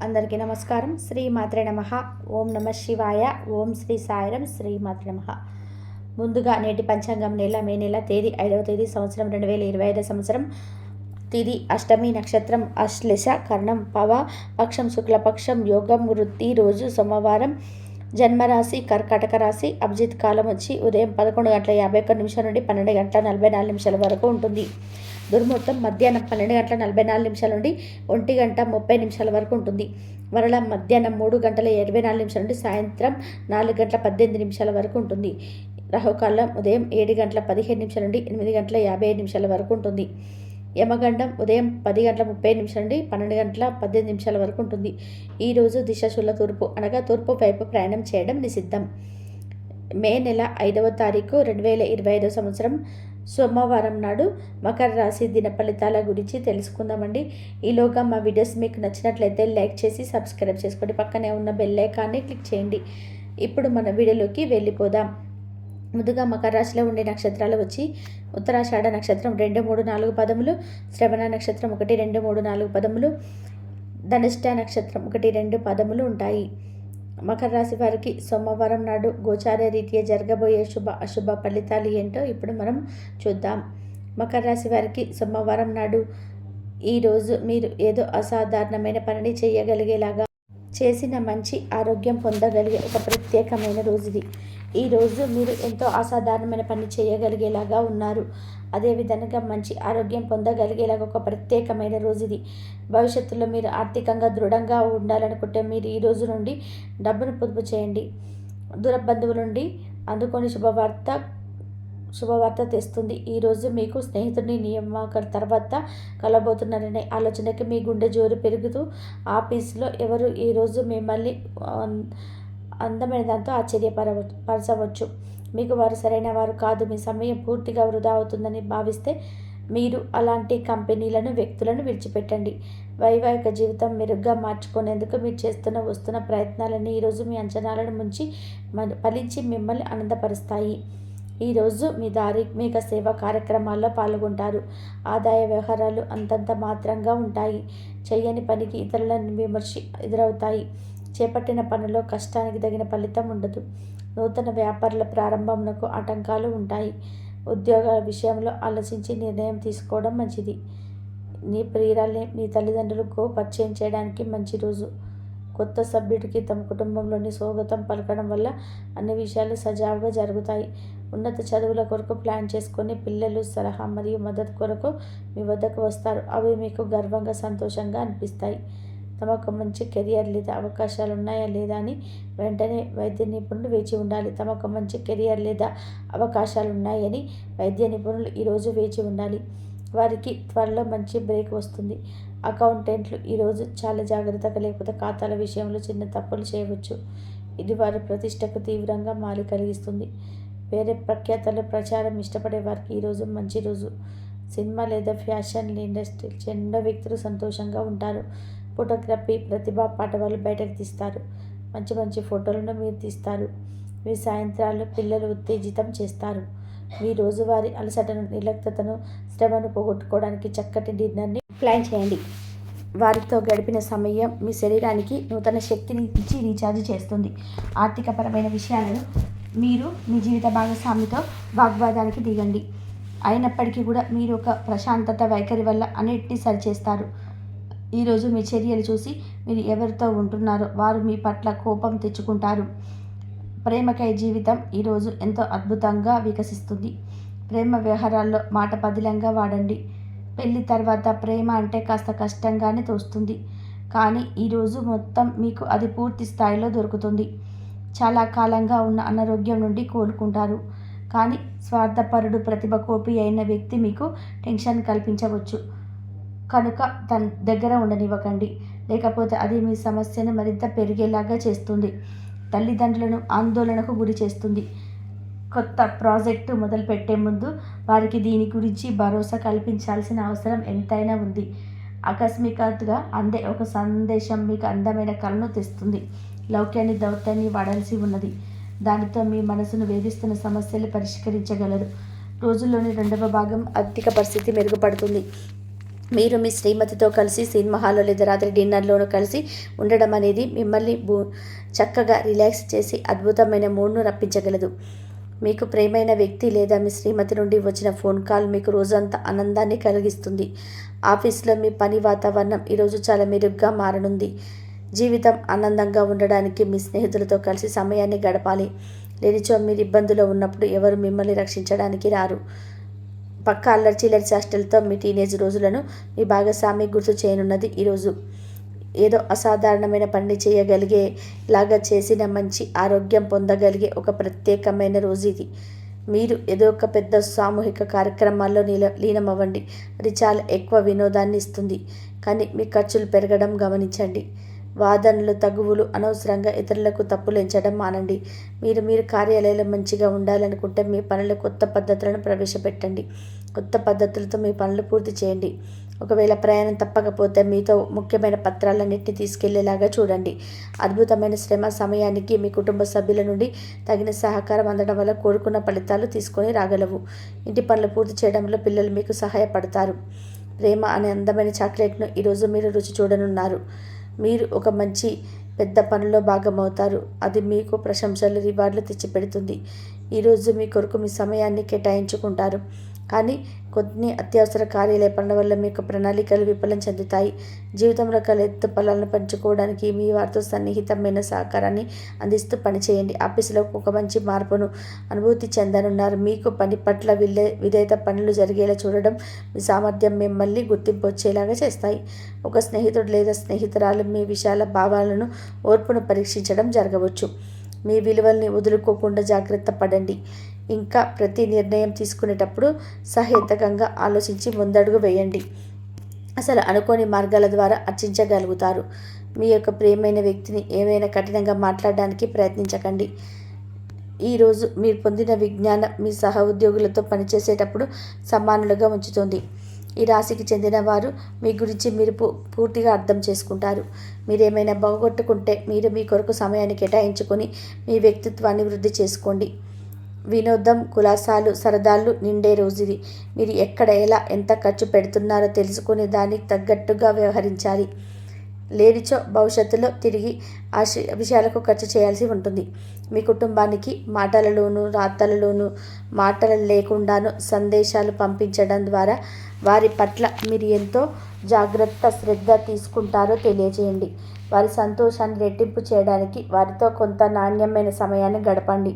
అందరికీ నమస్కారం. శ్రీ మాత్రే నమః. ఓం నమ శివాయ. ఓం శ్రీ సాయిరం. శ్రీ మాత్రే నమః. ముందుగా నేటి పంచాంగం మే నెల తేదీ 5వ తేదీ సంవత్సరం 2025 సంవత్సరం. తిది అష్టమి, నక్షత్రం అశ్లేష, కర్ణం పవ, పక్షం శుక్లపక్షం, యోగం వృత్తి, రోజు సోమవారం, జన్మరాశి కర్కాటక రాశి. అభిజిత్ కాలం వచ్చి ఉదయం 11:51 నుండి 12:44 వరకు ఉంటుంది. దుర్ముహూర్తం మధ్యాహ్నం 12:44 నుండి 1:30 వరకు ఉంటుంది. మరలా మధ్యాహ్నం 3:24 నుండి సాయంత్రం 4:18 వరకు ఉంటుంది. రాహుకాలం ఉదయం 7:15 నుండి 8:55 వరకు ఉంటుంది. యమగండం ఉదయం 10:30 నుండి 12:18 వరకు ఉంటుంది. ఈరోజు దిశాశూల తూర్పు అనగా తూర్పు వైపు ప్రయాణం చేయడం నిషిద్ధం. మే నెల 5వ తారీఖు 2025 సంవత్సరం సోమవారం నాడు మకర రాశి దిన ఫలితాల గురించి తెలుసుకుందామండి. ఈలోగా మా వీడియోస్ మీకు నచ్చినట్లయితే లైక్ చేసి సబ్స్క్రైబ్ చేసుకోండి. పక్కనే ఉన్న బెల్ ఐకాన్ని క్లిక్ చేయండి. ఇప్పుడు మన వీడియోలోకి వెళ్ళిపోదాం. ముందుగా మకర రాశిలో ఉండే నక్షత్రాలు వచ్చి ఉత్తరాషాఢ నక్షత్రం 2, 3, 4 పదములు, శ్రవణ నక్షత్రం 1, 2, 3, 4 పదములు, ధనిష్ట నక్షత్రం 1, 2 పదములు ఉంటాయి. మకర రాశి వారికి సోమవారం నాడు గోచార రీత్యా జరగబోయే శుభ అశుభ ఫలితాలు ఏంటో ఇప్పుడు మనం చూద్దాం. మకర రాశి వారికి సోమవారం నాడు ఈరోజు మీరు ఏదో అసాధారణమైన పనిని చేయగలిగేలాగా చేసిన మంచి ఆరోగ్యం పొందగలిగే ఒక ప్రత్యేకమైన రోజు ఇది. ఈరోజు మీరు ఎంతో అసాధారణమైన పని చేయగలిగేలాగా ఉన్నారు. అదేవిధంగా మంచి ఆరోగ్యం పొందగలిగేలాగా ఒక ప్రత్యేకమైన రోజు ఇది. భవిష్యత్తులో మీరు ఆర్థికంగా దృఢంగా ఉండాలనుకుంటే మీరు ఈ రోజు నుండి డబ్బును పొదుపు చేయండి. దూర బంధువుల నుండి అందుకొని శుభవార్త తెస్తుంది. ఈరోజు మీకు స్నేహితుడిని నియామక తర్వాత కలబోతున్నారనే ఆలోచనకి మీ గుండె జోరు పెరుగుతూ ఆఫీసులో ఎవరు ఈరోజు మిమ్మల్ని అందమైన దాంతో ఆశ్చర్యపరచవచ్చు. మీకు వారు సరైన వారు కాదు, మీ సమయం పూర్తిగా వృధా అవుతుందని భావిస్తే మీరు అలాంటి కంపెనీలను వ్యక్తులను విడిచిపెట్టండి. వైవాహిక జీవితం మెరుగ్గా మార్చుకునేందుకు మీరు వస్తున్న ప్రయత్నాలన్నీ ఈరోజు మీ అంచనాలను ఫలించి మిమ్మల్ని ఆనందపరుస్తాయి. ఈరోజు మీ ధార్మిక సేవా కార్యక్రమాల్లో పాల్గొంటారు. ఆదాయ వ్యవహారాలు అంతంత మాత్రంగా ఉంటాయి. చేయని పనికి ఇతరుల విమర్శ ఎదురవుతాయి. చేపట్టిన పనిలో కష్టానికి తగిన ఫలితం ఉండదు. నూతన వ్యాపారాల ప్రారంభంకు ఆటంకాలు ఉంటాయి. ఉద్యోగాల విషయంలో ఆలోచించి నిర్ణయం తీసుకోవడం మంచిది. నీ ప్రియురాల్ని నీ తల్లిదండ్రులకు పరిచయం చేయడానికి మంచి రోజు. కొత్త సభ్యుడికి తమ కుటుంబంలోని స్వాగతం పలకడం వల్ల అన్ని విషయాలు సజావుగా జరుగుతాయి. ఉన్నత చదువుల కొరకు ప్లాన్ చేసుకొని పిల్లలు సలహా మరియు మద్దతు కొరకు మీ వద్దకు వస్తారు. అవి మీకు గర్వంగా సంతోషంగా అనిపిస్తాయి. తమకు మంచి కెరియర్ లేదా అవకాశాలు ఉన్నాయా లేదా అని వెంటనే వైద్య నిపుణులు వేచి ఉండాలి. తమకు మంచి కెరియర్ లేదా అవకాశాలు ఉన్నాయని వైద్య నిపుణులు ఈరోజు వేచి ఉండాలి. వారికి త్వరలో మంచి బ్రేక్ వస్తుంది. అకౌంటెంట్లు ఈరోజు చాలా జాగ్రత్తగా లేకపోతే ఖాతాల విషయంలో చిన్న తప్పులు చేయవచ్చు. ఇది వారి ప్రతిష్టకు తీవ్రంగా మాలి కలిగిస్తుంది. వేరే ప్రఖ్యాతల ప్రచారం ఇష్టపడే వారికి ఈరోజు మంచి రోజు. సినిమా లేదా ఫ్యాషన్ ఇండస్ట్రీ చెందిన వ్యక్తులు సంతోషంగా ఉంటారు. ఫోటోగ్రఫీ ప్రతిభా పాఠవాలు బయటకు తీస్తారు. మంచి మంచి ఫోటోలను మీరు తీస్తారు. మీ సాయంత్రాలు పిల్లలు ఉత్తేజితం చేస్తారు. మీ రోజువారీ అలసటను, నిర్లిప్తతను, శ్రమను పోగొట్టుకోవడానికి చక్కటి డిన్నర్ని ప్లాన్ చేయండి. వారితో గడిపిన సమయం మీ శరీరానికి నూతన శక్తిని ఇచ్చి రీఛార్జ్ చేస్తుంది. ఆర్థికపరమైన విషయాలను మీరు మీ జీవిత భాగస్వామితో వాగ్వాదానికి దిగండి. అయినప్పటికీ కూడా మీరు ఒక ప్రశాంతత వైఖరి వల్ల అన్నిటినీ సరిచేస్తారు. ఈరోజు మీ చర్యలు చూసి మీరు ఎవరితో ఉంటున్నారో వారు మీ పట్ల కోపం తెచ్చుకుంటారు. ప్రేమకై జీవితం ఈరోజు ఎంతో అద్భుతంగా వికసిస్తుంది. ప్రేమ వ్యవహారాల్లో మాట పదిలంగా వాడండి. పెళ్లి తర్వాత ప్రేమ అంటే కాస్త కష్టంగానే తోస్తుంది, కానీ ఈరోజు మొత్తం మీకు అది పూర్తి స్థాయిలో దొరుకుతుంది. చాలా కాలంగా ఉన్న అనారోగ్యం నుండి కోలుకుంటారు, కానీ స్వార్థపరుడు ప్రతిభ కోపి అయిన వ్యక్తి మీకు టెన్షన్ కల్పించవచ్చు. కనుక తన దగ్గర ఉండనివ్వకండి, లేకపోతే అది మీ సమస్యను మరింత పెరిగేలాగా చేస్తుంది. తల్లిదండ్రులను ఆందోళనకు గురి చేస్తుంది. కొత్త ప్రాజెక్టు మొదలుపెట్టే ముందు వారికి దీని గురించి భరోసా కల్పించాల్సిన అవసరం ఎంతైనా ఉంది. ఆకస్మికతగా అందే ఒక సందేశం మీకు అందమైన కళను తెస్తుంది. లౌక్యాన్ని దౌత్యాన్ని వాడాల్సి ఉన్నది. దానితో మీ మనసును వేధిస్తున్న సమస్యలు పరిష్కరించగలరు. రోజుల్లోని 2వ భాగం ఆర్థిక పరిస్థితి మెరుగుపడుతుంది. మీరు మీ శ్రీమతితో కలిసి సినిమా హాల్లో లేదా రాత్రి డిన్నర్లోనూ కలిసి ఉండడం అనేది మిమ్మల్ని చక్కగా రిలాక్స్ చేసి అద్భుతమైన మూడ్ను రప్పించగలదు. మీకు ప్రియమైన వ్యక్తి లేదా మీ శ్రీమతి నుండి వచ్చిన ఫోన్ కాల్ మీకు రోజంతా ఆనందాన్ని కలిగిస్తుంది. ఆఫీస్లో మీ పని వాతావరణం ఈరోజు చాలా మెరుగ్గా మారనుంది. జీవితం ఆనందంగా ఉండడానికి మీ స్నేహితులతో కలిసి సమయాన్ని గడపాలి. లేనిచో మీరు ఇబ్బందులో ఉన్నప్పుడు ఎవరు మిమ్మల్ని రక్షించడానికి రారు. పక్క అల్లరి చిల్లరి చేష్టలతో మీ టీనేజ్ రోజులను మీ భాగస్వామి గుర్తు చేయనున్నది. ఈరోజు ఏదో అసాధారణమైన పని చేయగలిగేలాగా చేసిన మంచి ఆరోగ్యం పొందగలిగే ఒక ప్రత్యేకమైన రోజు ఇది. మీరు ఏదో ఒక పెద్ద సామూహిక కార్యక్రమాల్లో లీనమవ్వండి. అది చాలా ఎక్కువ వినోదాన్ని ఇస్తుంది, కానీ మీ ఖర్చులు పెరగడం గమనించండి. వాదనలు తగువులు అనవసరంగా ఇతరులకు తప్పులు ఎంచడం మానండి. మీరు కార్యాలయంలో మంచిగా ఉండాలనుకుంటే మీ పనులు కొత్త పద్ధతులను ప్రవేశపెట్టండి. కొత్త పద్ధతులతో మీ పనులు పూర్తి చేయండి. ఒకవేళ ప్రయాణం తప్పకపోతే మీతో ముఖ్యమైన పత్రాలన్నింటినీ తీసుకెళ్లేలాగా చూడండి. అద్భుతమైన శ్రమ సమయానికి మీ కుటుంబ సభ్యుల నుండి తగిన సహకారం అందడం వల్ల కోరుకున్న ఫలితాలు తీసుకొని రాగలవు. ఇంటి పనులు పూర్తి చేయడంలో పిల్లలు మీకు సహాయపడతారు. ప్రేమ అనే అందమైన చాక్లెట్ను ఈరోజు మీరు రుచి చూడనున్నారు. మీరు ఒక మంచి పెద్ద పనిలో భాగమవుతారు. అది మీకు ప్రశంసలు రివార్డులు తెచ్చిపెడుతుంది. ఈరోజు మీ కొరకు మీ సమయాన్ని కేటాయించుకుంటారు, కానీ కొన్ని అత్యవసర కార్యాలయ పనుల వల్ల మీకు ప్రణాళికలు విఫలం చెందుతాయి. జీవితంలో ఎత్తు ఫలాలను పంచుకోవడానికి మీ వారితో సన్నిహితమైన సహకారాన్ని అందిస్తూ పనిచేయండి. ఆఫీసులో ఒక మంచి మార్పును అనుభూతి చెందనున్నారు. మీకు పని పట్ల విధేయత పనులు జరిగేలా చూడడం మీ సామర్థ్యం మిమ్మల్ని గుర్తింపు వచ్చేలాగా చేస్తాయి. ఒక స్నేహితుడు లేదా స్నేహితురాలు మీ విశాల భావాలను ఓర్పును పరీక్షించడం జరగవచ్చు. మీ విలువల్ని వదులుకోకుండా జాగ్రత్త పడండి. ఇంకా ప్రతి నిర్ణయం తీసుకునేటప్పుడు సహేతుకంగా ఆలోచించి ముందడుగు వేయండి. అసలు అనుకోని మార్గాల ద్వారా అర్చించగలుగుతారు. మీ యొక్క ప్రియమైన వ్యక్తిని ఏమైనా కఠినంగా మాట్లాడడానికి ప్రయత్నించకండి. ఈరోజు మీరు పొందిన విజ్ఞానం మీ సహ ఉద్యోగులతో పనిచేసేటప్పుడు సమానులుగా ఉంచుతుంది. ఈ రాశికి చెందిన వారు మీ గురించి మీరు పూర్తిగా అర్థం చేసుకుంటారు. మీరేమైనా బాగొట్టుకుంటే మీరు మీ కొరకు సమయాన్ని కేటాయించుకొని మీ వ్యక్తిత్వాన్ని వృద్ధి చేసుకోండి. వినోదం కులాసాలు సరదాలు నిండే రోజు ఇది. మీరు ఎక్కడ ఎలా ఎంత ఖర్చు పెడుతున్నారో తెలుసుకుని దానికి తగ్గట్టుగా వ్యవహరించాలి. లేనిచో భవిష్యత్తులో తిరిగి ఆ విషయాలకు ఖర్చు చేయాల్సి ఉంటుంది. మీ కుటుంబానికి మాటలలోనూ రాతలలోనూ మాటలు లేకుండానూ సందేశాలు పంపించడం ద్వారా వారి పట్ల మీరు ఎంతో జాగ్రత్త శ్రద్ధ తీసుకుంటారో తెలియజేయండి. వారి సంతోషాన్ని రెట్టింపు చేయడానికి వారితో కొంత నాణ్యమైన సమయాన్ని గడపండి.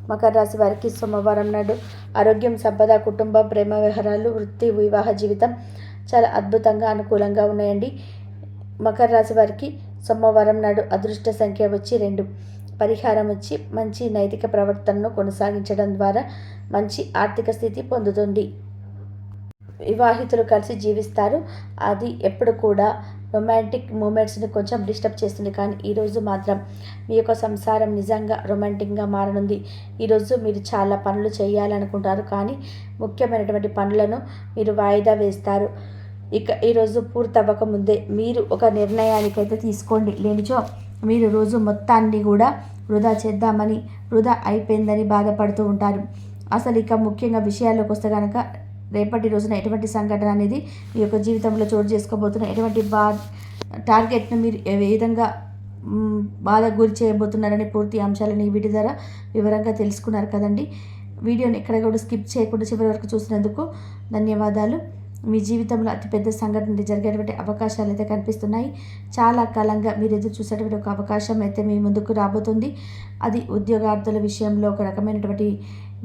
మకర రాశి వారికి సోమవారం నాడు ఆరోగ్యం సంపద కుటుంబం ప్రేమ వ్యవహారాలు వృత్తి వివాహ జీవితం చాలా అద్భుతంగా అనుకూలంగా ఉన్నాయండి. మకర రాశి వారికి సోమవారం నాడు అదృష్ట సంఖ్య వచ్చి 2. పరిహారం వచ్చి మంచి నైతిక ప్రవర్తనను కొనసాగించడం ద్వారా మంచి ఆర్థిక స్థితి పొందుతుంది. వివాహితులు కలిసి జీవిస్తారు. అది ఎప్పుడు కూడా రొమాంటిక్ మూమెంట్స్ని కొంచెం డిస్టర్బ్ చేస్తుంది, కానీ ఈరోజు మాత్రం మీ యొక్క సంసారం నిజంగా రొమాంటిక్గా మారనుంది. ఈరోజు మీరు చాలా పనులు చేయాలనుకుంటారు, కానీ ముఖ్యమైనటువంటి పనులను మీరు వాయిదా వేస్తారు. ఇక ఈరోజు పూర్తవ్వకముందే మీరు ఒక నిర్ణయానికైతే తీసుకోండి. లేనిచో మీరు రోజు మొత్తాన్ని కూడా వృధా చేద్దామని వృధా అయిపోయిందని బాధపడుతూ ఉంటారు. అసలు ఇక ముఖ్యంగా విషయాల్లోకి వస్తే కనుక రేపటి రోజున ఎటువంటి సంఘటన అనేది మీ యొక్క జీవితంలో చోటు చేసుకోబోతున్న ఎటువంటి టార్గెట్ను మీరు ఏ విధంగా బాధకు గురి చేయబోతున్నారనే పూర్తి అంశాలని వీటి ద్వారా వివరంగా తెలుసుకున్నారు కదండి. వీడియోని ఎక్కడ కూడా స్కిప్ చేయకుండా చివరి వరకు చూసినందుకు ధన్యవాదాలు. మీ జీవితంలో అతిపెద్ద సంఘటన జరిగేటువంటి అవకాశాలు అయితే కనిపిస్తున్నాయి. చాలా కాలంగా మీరు ఎదురు చూసేటువంటి ఒక అవకాశం అయితే మీ ముందుకు రాబోతుంది. అది ఉద్యోగార్థుల విషయంలో ఒక రకమైనటువంటి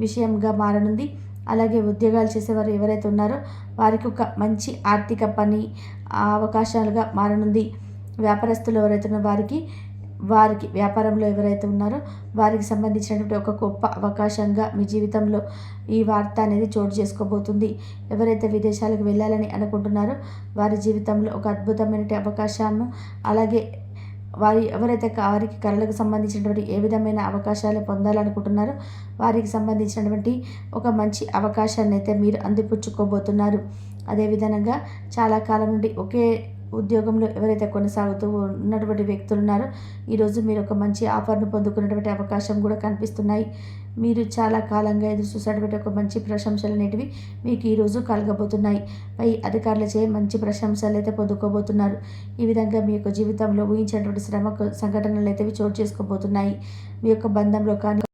విషయంగా మారనుంది. అలాగే ఉద్యోగాలు చేసేవారు ఎవరైతే ఉన్నారో వారికి ఒక మంచి ఆర్థిక పని అవకాశాలుగా మారనుంది. వ్యాపారస్తులు ఎవరైతే ఉన్నారో వారికి వ్యాపారంలో ఎవరైతే ఉన్నారో వారికి సంబంధించినటువంటి ఒక గొప్ప అవకాశంగా మీ జీవితంలో ఈ వార్త అనేది చోటు చేసుకోబోతుంది. ఎవరైతే విదేశాలకు వెళ్ళాలని అనుకుంటున్నారో వారి జీవితంలో ఒక అద్భుతమైన అవకాశాన్ని, అలాగే ఎవరైతే వారికి కళలకు సంబంధించినటువంటి ఏ విధమైన అవకాశాలు పొందాలనుకుంటున్నారో వారికి సంబంధించినటువంటి ఒక మంచి అవకాశాన్ని అయితే మీరు అందిపుచ్చుకోబోతున్నారు. అదేవిధంగా చాలా కాలం నుండి ఒకే ఉద్యోగంలో ఎవరైతే కొనసాగుతూ ఉన్నటువంటి వ్యక్తులు ఉన్నారో ఈరోజు మీరు ఒక మంచి ఆఫర్ను పొందుకునేటువంటి అవకాశం కూడా కనిపిస్తున్నాయి. మీరు చాలా కాలంగా ఎదురు చూసేటువంటి ఒక మంచి ప్రశంసలు అనేటివి మీకు ఈరోజు కలగబోతున్నాయి. పై అధికారులచే మంచి ప్రశంసలు అయితే పొందుకోబోతున్నారు. ఈ విధంగా మీ యొక్క జీవితంలో ఊహించినటువంటి శ్రమ సంఘటనలు అయితే చోటు చేసుకోబోతున్నాయి. మీ యొక్క బంధంలో కానీ